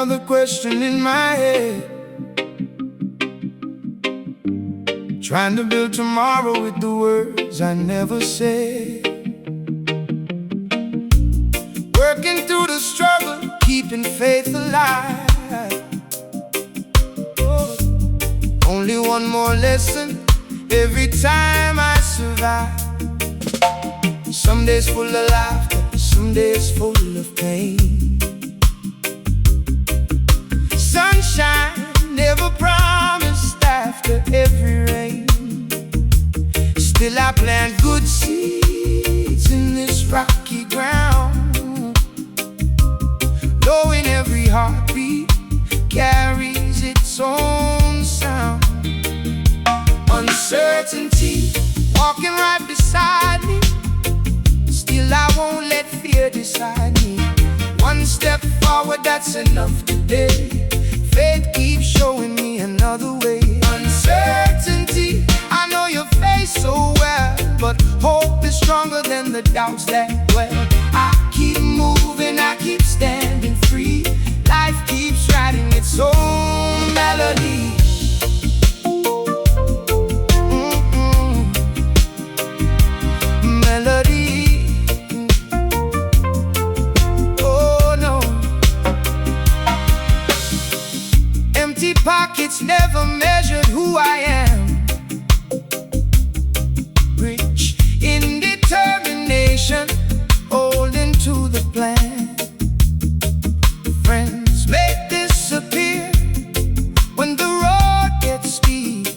another question in my head, trying to build tomorrow with the words I never said. Working through the struggle, keeping faith alive. Oh, only one more lesson every time I survive. Some days full of laughter, some days full of pain. Sunshine never promised after every rain. Still I plant good seeds in this rocky ground, knowing every heartbeat carries its own sound. Uncertainty walking right beside me, still I won't let fear decide me. One step forward, that's enough today. Faith keeps showing me another way. Uncertainty, I know your face so well, but hope is stronger than the doubts that dwell. I keep moving, I keep standing free. Life keeps writing its own melody. Melody. Oh no. Empty pockets never measured who I am. Rich in determination, holding to the plan. Friends may disappear when the road gets steep,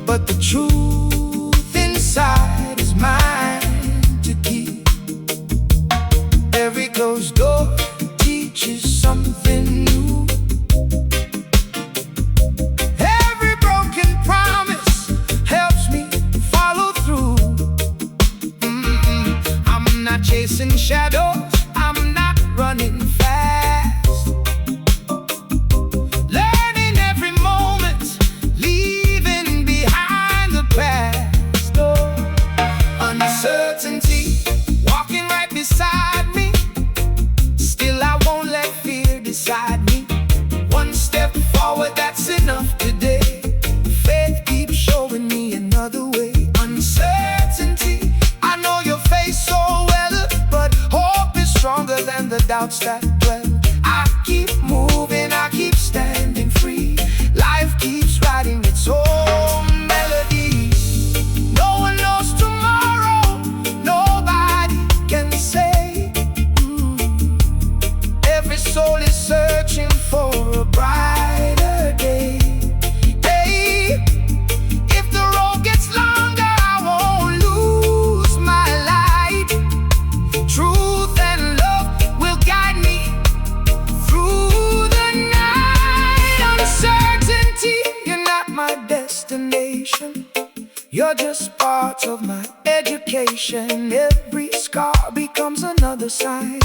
but the truth inside is mine to keep. Every closed door teaches something new. Every broken promise helps me follow through. I'm not chasing shadows, I'm not running fast. Learning every moment, leaving behind the past. Oh, uncertainty walking right beside me, still I won't let fear decide me. One step forward, that's enough today. Faith keeps showing me another way. Uncertainty, I know your face so well, but hope is stronger than the doubts that dwell. I keep moving, I keep standing free. Life keeps writing its own melody. No one knows tomorrow, nobody can say. Every soul is searching for a brighter day. Hey, if the road gets longer, I won't lose my light. Truth and love will guide me through the night. Uncertainty, you're not my destination, you're just part of my education. Every scar becomes another sign,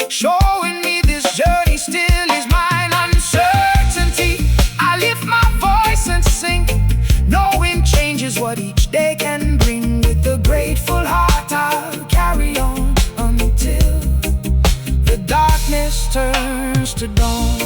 showing me this journey still is mine. Uncertainty, I lift my voice and sing, knowing change is what each day can bring. With a grateful heart I'll carry on until the darkness turns to dawn.